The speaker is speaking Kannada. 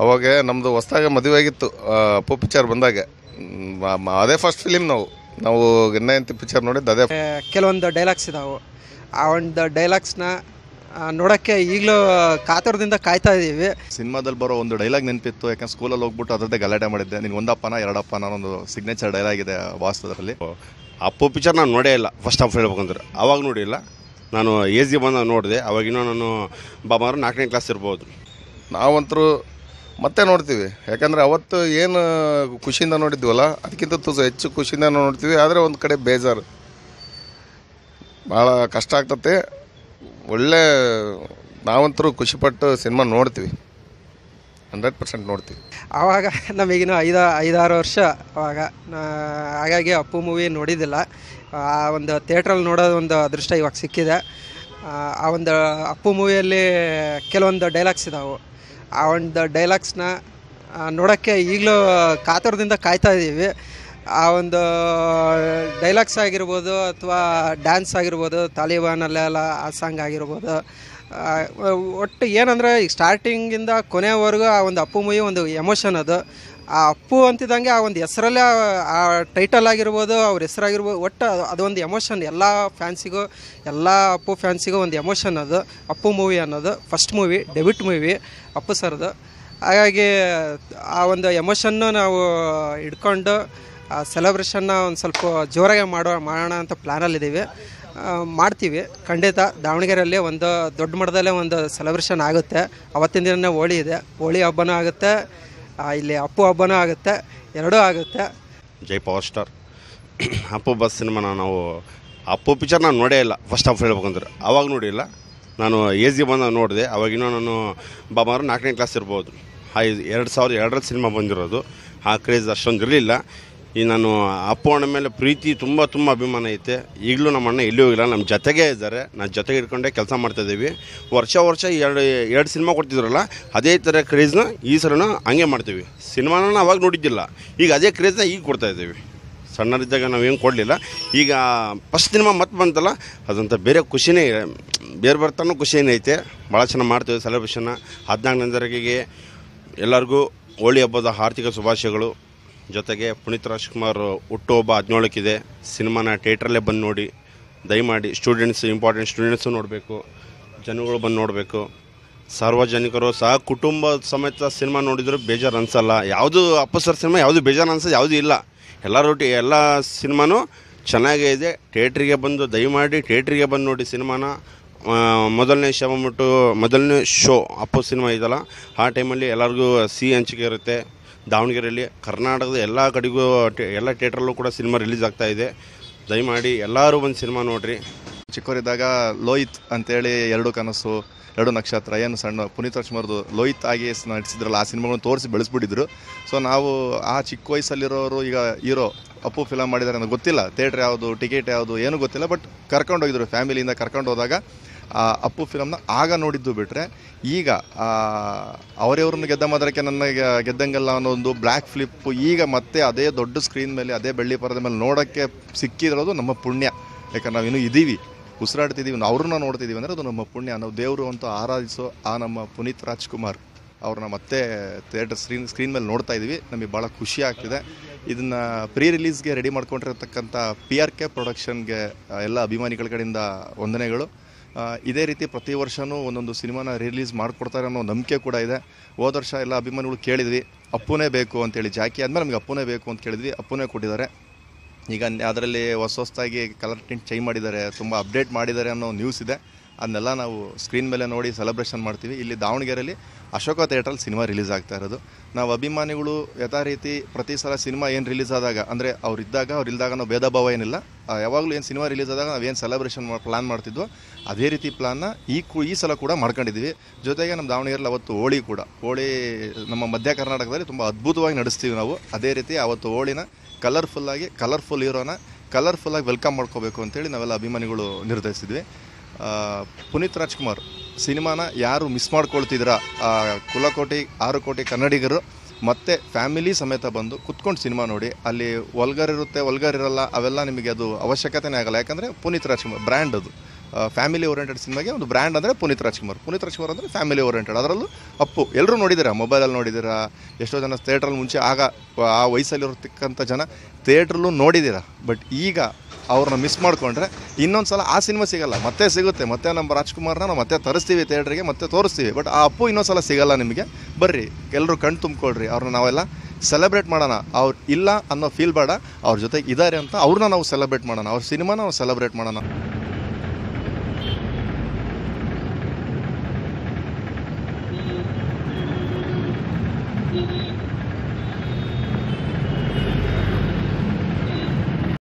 ಅವಾಗ ನಮ್ಮದು ಹೊಸ್ದಾಗಿ ಮದುವೆ ಆಗಿತ್ತು. ಅಪ್ಪು ಪಿಕ್ಚರ್ ಬಂದಾಗ ಅದೇ ಫಸ್ಟ್ ಫಿಲಿಮ್ ನಾವು ಗೆನ್ನಯಂತಿ ಪಿಕ್ಚರ್ ನೋಡಿದ್ದು ಅದೇ. ಕೆಲವೊಂದು ಡೈಲಾಗ್ಸ್ ಇದಾವೆ. ಆ ಒಂದು ಡೈಲಾಗ್ಸ್ನ ನೋಡೋಕ್ಕೆ ಈಗಲೂ ಕಾತರದಿಂದ ಕಾಯ್ತಾ ಇದ್ದೀವಿ. ಸಿನಿಮಾದಲ್ಲಿ ಬರೋ ಒಂದು ಡೈಲಾಗ್ ನೆನಪಿತ್ತು, ಯಾಕಂದ್ರೆ ಸ್ಕೂಲಲ್ಲಿ ಹೋಗ್ಬಿಟ್ಟು ಅದರದ್ದೇ ಗಲಾಟೆ ಮಾಡಿದ್ದೆ. ನಿನ್ಗೆ ಒಂದಪ್ಪನ ಎರಡಪ್ಪನ ಒಂದು ಸಿಗ್ನೇಚರ್ ಡೈಲಾಗ್ ಇದೆ ವಾಸ್ತವದಲ್ಲಿ. ಅಪ್ಪು ಪಿಕ್ಚರ್ ನಾನು ನೋಡೇ ಇಲ್ಲ. ಫಸ್ಟ್ ಹಾಫ್ ಹೇಳ್ಬೇಕಂದ್ರೆ ಅವಾಗ ನೋಡಿಲ್ಲ. ನಾನು ಏಜ್ಗೆ ಬಂದಾಗ ನೋಡಿದೆ. ಅವಾಗಿನ್ನೂ ನಾನು ಬಾಬಾರು 4ನೇ ಕ್ಲಾಸ್ ಇರ್ಬೋದು. ನಾವಂತರೂ ಮತ್ತೆ ನೋಡ್ತೀವಿ, ಯಾಕಂದರೆ ಅವತ್ತು ಏನು ಖುಷಿಯಿಂದ ನೋಡಿದ್ವಲ್ಲ ಅದಕ್ಕಿಂತ ಹೆಚ್ಚು ಖುಷಿಯಿಂದ ನೋಡ್ತೀವಿ. ಆದರೆ ಒಂದು ಕಡೆ ಬೇಜಾರು, ಭಾಳ ಕಷ್ಟ ಆಗ್ತತೆ. ಒಳ್ಳೆ ನಾವಂತರೂ ಖುಷಿಪಟ್ಟು ಸಿನಿಮಾ ನೋಡ್ತೀವಿ, 100% ನೋಡ್ತೀವಿ. ಆವಾಗ ನಮಗಿನ್ನೂ 5-6 ವರ್ಷ ಆವಾಗ. ಹಾಗಾಗಿ ಅಪ್ಪು ಮೂವಿ ನೋಡಿದ್ದಿಲ್ಲ. ಆ ಒಂದು ಥಿಯೇಟ್ರಲ್ಲಿ ನೋಡೋದು ಒಂದು ಅದೃಷ್ಟ ಇವಾಗ ಸಿಕ್ಕಿದೆ. ಆ ಒಂದು ಅಪ್ಪು ಮೂವಿಯಲ್ಲಿ ಕೆಲವೊಂದು ಡೈಲಾಗ್ಸ್ ಇದಾವೆ. ಆ ಒಂದು ಡೈಲಾಗ್ಸ್ನ ನೋಡೋಕ್ಕೆ ಈಗಲೂ ಕಾತರದಿಂದ ಕಾಯ್ತಾ ಇದ್ದೀವಿ. ಆ ಒಂದು ಡೈಲಾಗ್ಸ್ ಆಗಿರ್ಬೋದು ಅಥವಾ ಡ್ಯಾನ್ಸ್ ಆಗಿರ್ಬೋದು, ತಾಲಿಬಾನಲ್ಲೆಲ್ಲ ಆ ಸಾಂಗ್ ಆಗಿರ್ಬೋದು. ಒಟ್ಟು ಏನಂದರೆ ಈಗ ಸ್ಟಾರ್ಟಿಂಗಿಂದ ಕೊನೆಯವರೆಗೂ ಆ ಒಂದು ಅಪ್ಪು ಮೂವಿ ಒಂದು ಎಮೋಷನ್ ಅದು. ಆ ಅಪ್ಪು ಅಂತಿದ್ದಂಗೆ ಆ ಒಂದು ಹೆಸರಲ್ಲೇ ಆ ಟೈಟಲ್ ಆಗಿರ್ಬೋದು, ಅವ್ರ ಹೆಸರಾಗಿರ್ಬೋದು, ಒಟ್ಟು ಅದೊಂದು ಎಮೋಷನ್. ಎಲ್ಲ ಫ್ಯಾನ್ಸಿಗೂ, ಎಲ್ಲ ಅಪ್ಪು ಫ್ಯಾನ್ಸಿಗೂ ಒಂದು ಎಮೋಷನ್ ಅದು ಅಪ್ಪು ಮೂವಿ ಅನ್ನೋದು. First movie, debut movie Appu ಸರ್ದು. ಹಾಗಾಗಿ ಆ ಒಂದು ಎಮೋಷನ್ನು ನಾವು ಹಿಡ್ಕೊಂಡು ಆ ಸೆಲೆಬ್ರೇಷನ್ನ ಒಂದು ಸ್ವಲ್ಪ ಜೋರಾಗಿ ಮಾಡೋಣ ಅಂತ ಪ್ಲ್ಯಾನಲ್ಲಿದ್ದೀವಿ. ಮಾಡ್ತೀವಿ ಖಂಡಿತ. ದಾವಣಗೆರೆಯಲ್ಲಿ ಒಂದು ದೊಡ್ಡ ಮಟ್ಟದಲ್ಲೇ ಒಂದು ಸೆಲೆಬ್ರೇಷನ್ ಆಗುತ್ತೆ. ಅವತ್ತಿನ ದಿನನೇ ಹೋಳಿ ಇದೆ, ಹೋಳಿ ಹಬ್ಬನೂ ಆಗುತ್ತೆ, ಇಲ್ಲಿ ಅಪ್ಪು ಹಬ್ಬನೂ ಆಗುತ್ತೆ, ಎರಡೂ ಆಗುತ್ತೆ. ಜೈ ಪವರ್ ಸ್ಟಾರ್. ಅಪ್ಪು ಬಸ್ ಸಿನಿಮಾನ ನಾವು ಅಪ್ಪು ಪಿಕ್ಚರ್ ನಾನು ನೋಡೇ ಇಲ್ಲ. ಫಸ್ಟ್ ಹಾಫ್ ಹೇಳ್ಬೇಕಂದ್ರೆ ಅವಾಗ ನೋಡಿಲ್ಲ. ನಾನು ಏಜ್ಗೆ ಬಂದಾಗ ನೋಡಿದೆ. ಅವಾಗಿನ್ನೂ ನಾನು ಬಾಬಾರು 4ನೇ ಕ್ಲಾಸ್ ಇರ್ಬೋದು. 2002 ಸಿನಿಮಾ ಬಂದಿರೋದು. ಆ ಕ್ರೇಜ್ ಅಷ್ಟೊಂದು ಇರಲಿಲ್ಲ. ಈ ನಾನು ಅಪ್ಪು ಅಣ್ಣ ಮೇಲೆ ಪ್ರೀತಿ ತುಂಬ ಅಭಿಮಾನ ಐತೆ. ಈಗಲೂ ನಮ್ಮ ಅಣ್ಣ ಎಲ್ಲಿ ಹೋಗಿಲ್ಲ, ನಮ್ಮ ಜೊತೆಗೇ ಇದ್ದಾರೆ. ನಾನು ಜೊತೆಗೆ ಇಟ್ಕೊಂಡೆ ಕೆಲಸ ಮಾಡ್ತಾಯಿದ್ದೀವಿ. ವರ್ಷ ಎರಡು ಸಿನಿಮಾ ಕೊಡ್ತಿದ್ರಲ್ಲ, ಅದೇ ಥರ ಕ್ರೇಜ್ನ ಈ ಸಲನ ಹಂಗೆ ಮಾಡ್ತೀವಿ. ಸಿನಿಮಾನ ಅವಾಗ ನೋಡಿದ್ದಿಲ್ಲ, ಈಗ ಅದೇ ಕ್ರೇಜ್ನ ಈಗ ಕೊಡ್ತಾಯಿದ್ದೀವಿ. ಸಣ್ಣರಿದ್ದಾಗ ನಾವೇನು ಕೊಡಲಿಲ್ಲ. ಈಗ ಫಸ್ಟ್ ಸಿನಿಮಾ ಮತ್ತೆ ಬಂತಲ್ಲ, ಅದಂತ ಬೇರೆ ಖುಷಿನೇ, ಬೇರೆ ಬರ್ತಾನೂ ಖುಷಿನೇ ಐತೆ. ಭಾಳ ಚೆನ್ನಾಗಿ ಮಾಡ್ತೀವಿ ಸೆಲೆಬ್ರೇಷನ್ನ. 14ನೇ ತಾರೀಕಿಗೆ ಎಲ್ಲರಿಗೂ ಹೋಳಿ ಹಬ್ಬದ ಆರ್ಥಿಕ ಶುಭಾಶಯಗಳು. ಜೊತೆಗೆ ಪುನೀತ್ ರಾಜ್ಕುಮಾರ್ ಹುಟ್ಟುಹಬ್ಬ 17ಕ್ಕಿದೆ. ಸಿನಿಮಾನ ಥಿಯೇಟ್ರಲ್ಲೇ ಬಂದು ನೋಡಿ, ದಯಮಾಡಿ. ಇಂಪಾರ್ಟೆಂಟ್ ಸ್ಟೂಡೆಂಟ್ಸು ನೋಡಬೇಕು, ಜನಗಳು ಬಂದು ನೋಡಬೇಕು. ಸಾರ್ವಜನಿಕರು ಸಹ ಕುಟುಂಬ ಸಮೇತ ಸಿನಿಮಾ ನೋಡಿದರೂ ಬೇಜಾರು ಅನಿಸಲ್ಲ. ಯಾವುದು ಅಪ್ಪು ಸರ್ ಸಿನಿಮಾ ಯಾವುದು ಬೇಜಾರು ಅನ್ಸೋದು ಯಾವುದೂ ಇಲ್ಲ. ಎಲ್ಲ ಸಿನಿಮಾನೂ ಚೆನ್ನಾಗೇ ಇದೆ. ಥಿಯೇಟ್ರಿಗೆ ಬಂದು ದಯಮಾಡಿ ಥಿಯೇಟ್ರಿಗೆ ಬಂದು ನೋಡಿ ಸಿನಿಮಾನ. ಮೊದಲನೇ ಶೋ ಅಪ್ಪು ಸಿನಿಮಾ ಇದಲ್ಲ, ಆ ಟೈಮಲ್ಲಿ ಎಲ್ಲರಿಗೂ ಸಿಹಿ ಹಂಚಿಕೆ ಇರುತ್ತೆ. ದಾವಣಗೆರೆಯಲ್ಲಿ ಕರ್ನಾಟಕದ ಎಲ್ಲ ಕಡೆಗೂ ಎಲ್ಲ ಥಿಯೇಟ್ರಲ್ಲೂ ಕೂಡ ಸಿನಿಮಾ ರಿಲೀಸ್ ಆಗ್ತಾಯಿದೆ. ದಯಮಾಡಿ ಎಲ್ಲರೂ ಬಂದು ಸಿನಿಮಾ ನೋಡಿರಿ. ಚಿಕ್ಕವರಿದ್ದಾಗ ಲೋಹಿತ್ ಅಂತೇಳಿ 2 ಕನಸು 2 ನಕ್ಷತ್ರ ಏನು ಸಣ್ಣ ಪುನೀತ್ ರಾಜ್ಕುಮಾರ್ದು ಲೋಹಿತ್ ಆಗಿ ನಟಿಸಿದ್ರಲ್ಲ, ಆ ಸಿನಿಮಾಗಳನ್ನು ತೋರಿಸಿ ಬೆಳೆಸ್ಬಿಟ್ಟಿದ್ರು. ಸೊ ನಾವು ಆ ಚಿಕ್ಕ ವಯಸ್ಸಲ್ಲಿರೋರು ಈಗ ಹೀರೋ ಅಪ್ಪು ಫಿಲಮ್ ಮಾಡಿದ್ದಾರೆ ಅನ್ನೋದು ಗೊತ್ತಿಲ್ಲ. ಥಿಯೇಟ್ರ್ ಯಾವುದು, ಟಿಕೆಟ್ ಯಾವುದು ಏನೂ ಗೊತ್ತಿಲ್ಲ. ಬಟ್ ಕರ್ಕೊಂಡೋಗಿದ್ರು, ಫ್ಯಾಮಿಲಿಯಿಂದ ಕರ್ಕೊಂಡು ಹೋದಾಗ ಅಪ್ಪು ಫಿಲಮ್ನ ಆಗ ನೋಡಿದ್ದು ಬಿಟ್ಟರೆ, ಈಗ ಅವರವ್ರನ್ನ ಗೆದ್ದ ಮದರಕ್ಕೆ ನನ್ನ ಗೆದ್ದಂಗೆಲ್ಲ ಅನ್ನೋ ಒಂದು ಬ್ಲ್ಯಾಕ್ ಫ್ಲಿಪ್ಪು ಈಗ ಮತ್ತೆ ಅದೇ ದೊಡ್ಡ ಸ್ಕ್ರೀನ್ ಮೇಲೆ, ಅದೇ ಬೆಳ್ಳಿ ಪರದೆ ಮೇಲೆ ನೋಡೋಕ್ಕೆ ಸಿಕ್ಕಿರೋದು ನಮ್ಮ ಪುಣ್ಯ. ಯಾಕಂದ್ರೆ ನಾವು ಇನ್ನೂ ಇದ್ದೀವಿ, ಉಸಿರಾಡ್ತಿದ್ದೀವಿ, ಅವ್ರನ್ನ ನೋಡ್ತಿದ್ದೀವಿ ಅಂದರೆ ಅದು ನಮ್ಮ ಪುಣ್ಯ. ನಾವು ದೇವರು ಅಂತ ಆರಾಧಿಸೋ ಆ ನಮ್ಮ ಪುನೀತ್ ರಾಜ್ಕುಮಾರ್ ಅವ್ರನ್ನ ಮತ್ತೆ ಥಿಯೇಟರ್ ಸ್ಕ್ರೀನ್ ಮೇಲೆ ನೋಡ್ತಾ ಇದ್ದೀವಿ. ನಮಗೆ ಭಾಳ ಖುಷಿ ಆಗ್ತಿದೆ. ಇದನ್ನು ಪ್ರೀ ರಿಲೀಸ್ಗೆ ರೆಡಿ ಮಾಡ್ಕೊಂಡಿರತಕ್ಕಂಥ PRK ಪ್ರೊಡಕ್ಷನ್ಗೆ ಎಲ್ಲ ಅಭಿಮಾನಿಗಳ ಕಡೆಯಿಂದ ವಂದನೆಗಳು. ಇದೇ ರೀತಿ ಪ್ರತಿ ವರ್ಷವೂ ಒಂದೊಂದು ಸಿನಿಮಾನ ರಿಲೀಸ್ ಮಾಡಿಕೊಡ್ತಾರೆ ಅನ್ನೋ ನಂಬಿಕೆ ಕೂಡ ಇದೆ. ಹೋದ ವರ್ಷ ಎಲ್ಲ ಅಭಿಮಾನಿಗಳು ಕೇಳಿದ್ವಿ ಅಪ್ಪುನೇ ಬೇಕು ಅಂತೇಳಿ. ಜಾಕಿ ಆದಮೇಲೆ ನಮಗೆ ಅಪ್ಪುನೇ ಬೇಕು ಅಂತ ಕೇಳಿದ್ವಿ, ಅಪ್ಪುನೇ ಕೊಟ್ಟಿದ್ದಾರೆ. ಈಗ ಅದರಲ್ಲಿ ಹೊಸದಾಗಿ ಕಲರ್ ಟಿಂಟ್ ಚೇಂಜ್ ಮಾಡಿದ್ದಾರೆ, ತುಂಬ ಅಪ್ಡೇಟ್ ಮಾಡಿದ್ದಾರೆ ಅನ್ನೋ ನ್ಯೂಸ್ ಇದೆ. ಅದನ್ನೆಲ್ಲ ನಾವು ಸ್ಕ್ರೀನ್ ಮೇಲೆ ನೋಡಿ ಸೆಲೆಬ್ರೇಷನ್ ಮಾಡ್ತೀವಿ. ಇಲ್ಲಿ ದಾವಣಗೆರೆಯಲ್ಲಿ ಅಶೋಕ ಥಿಯೇಟ್ರಲ್ಲಿ ಸಿನಿಮಾ ರಿಲೀಸ್ ಆಗ್ತಾ ಇರೋದು. ನಾವು ಅಭಿಮಾನಿಗಳು ಯಥಾ ರೀತಿ ಪ್ರತಿ ಸಲ ಸಿನಿಮಾ ಏನು ರಿಲೀಸ್ ಆದಾಗ, ಅಂದರೆ ಅವ್ರಿದ್ದಾಗ ಅವ್ರಿಲ್ದಾಗ ನಾವು ಭೇದ ಭಾವ ಏನಿಲ್ಲ. ಯಾವಾಗಲೂ ಏನು ಸಿನಿಮಾ ರಿಲೀಸ್ ಆದಾಗ ನಾವೇನು ಸೆಲೆಬ್ರೇಷನ್ ಪ್ಲ್ಯಾನ್ ಮಾಡ್ತಿದ್ವೋ ಅದೇ ರೀತಿ ಪ್ಲ್ಯಾನ್ನ ಈ ಸಲ ಕೂಡ ಮಾಡ್ಕೊಂಡಿದ್ದೀವಿ. ಜೊತೆಗೆ ನಮ್ಮ ದಾವಣಗೆರೆಯಲ್ಲಿ ಅವತ್ತು ಹೋಳಿ ನಮ್ಮ ಮಧ್ಯ ಕರ್ನಾಟಕದಲ್ಲಿ ತುಂಬ ಅದ್ಭುತವಾಗಿ ನಡೆಸ್ತೀವಿ ನಾವು. ಅದೇ ರೀತಿ ಅವತ್ತು ಹೋಳಿನ ಕಲರ್ಫುಲ್ ಹೀರೋನ ಕಲರ್ಫುಲ್ಲಾಗಿ ವೆಲ್ಕಮ್ ಮಾಡ್ಕೋಬೇಕು ಅಂತೇಳಿ ನಾವೆಲ್ಲ ಅಭಿಮಾನಿಗಳು ನಿರ್ಧರಿಸಿದ್ವಿ. ಪುನೀತ್ ರಾಜ್ಕುಮಾರ್ ಸಿನಿಮಾನ ಯಾರು ಮಿಸ್ ಮಾಡ್ಕೊಳ್ತಿದ್ದೀರಾ, ಕುಲಕೋಟಿ 6 ಕೋಟಿ ಕನ್ನಡಿಗರು ಮತ್ತು ಫ್ಯಾಮಿಲಿ ಸಮೇತ ಬಂದು ಕುತ್ಕೊಂಡು ಸಿನಿಮಾ ನೋಡಿ. ಅಲ್ಲಿ ವಲ್ಗರ್ ಇರುತ್ತೆ, ವಲ್ಗರ್ ಇರಲ್ಲ, ಅವೆಲ್ಲ ನಿಮಗೆ ಅದು ಅವಶ್ಯಕತೆನೇ ಆಗಲ್ಲ. ಯಾಕಂದರೆ ಪುನೀತ್ ರಾಜ್ಕುಮಾರ್ ಬ್ರ್ಯಾಂಡ್ ಅದು. ಫ್ಯಾಮಿಲಿ ಓರಿಯೆಂಟೆಡ್ ಸಿನಿಮಾಗೆ ಒಂದು ಬ್ರ್ಯಾಂಡ್ ಅಂದರೆ ಪುನೀತ್ ರಾಜ್ಕುಮಾರ್ ಅಂದರೆ ಫ್ಯಾಮಿಲಿ ಓರಿಯೆಂಟೆಡ್. ಅದರಲ್ಲೂ ಅಪ್ಪು ಎಲ್ಲರೂ ನೋಡಿದ್ದೀರಾ, ಮೊಬೈಲಲ್ಲಿ ನೋಡಿದ್ದೀರಾ, ಎಷ್ಟೋ ಜನ ಥಿಯೇಟ್ರಲ್ಲಿ ಮುಂಚೆ ಆಗ ಆ ವಯಸ್ಸಲ್ಲಿರತಕ್ಕಂಥ ಜನ ಥಿಯೇಟ್ರಲ್ಲೂ ನೋಡಿದ್ದೀರಾ. ಬಟ್ ಈಗ ಅವ್ರನ್ನ ಮಿಸ್ ಮಾಡಿಕೊಂಡ್ರೆ ಇನ್ನೊಂದು ಸಲ ಆ ಸಿನಿಮಾ ಸಿಗಲ್ಲ, ಮತ್ತೆ ಸಿಗುತ್ತೆ, ಮತ್ತೆ ನಮ್ಮ ರಾಜ್ಕುಮಾರ್ನ ನಾವು ಮತ್ತೆ ತರಿಸ್ತೀವಿ ಥಿಯೇಟ್ರಿಗೆ, ಮತ್ತೆ ತೋರಿಸ್ತೀವಿ. ಬಟ್ ಆ ಅಪ್ಪು ಇನ್ನೊಂದು ಸಲ ಸಿಗಲ್ಲ ನಿಮಗೆ. ಬರ್ರಿ ಎಲ್ಲರೂ ಕಣ್ಣು ತುಂಬಿಕೊಳ್ರಿ, ಅವ್ರನ್ನ ನಾವೆಲ್ಲ ಸೆಲೆಬ್ರೇಟ್ ಮಾಡೋಣ. ಅವ್ರು ಇಲ್ಲ ಅನ್ನೋ ಫೀಲ್ ಬೇಡ, ಅವ್ರ ಜೊತೆಗೆ ಇದ್ದಾರೆ ಅಂತ ಅವ್ರನ್ನ ನಾವು ಸೆಲೆಬ್ರೇಟ್ ಮಾಡೋಣ, ಅವ್ರ ಸಿನಿಮಾನ ನಾವು ಸೆಲೆಬ್ರೇಟ್ ಮಾಡೋಣ.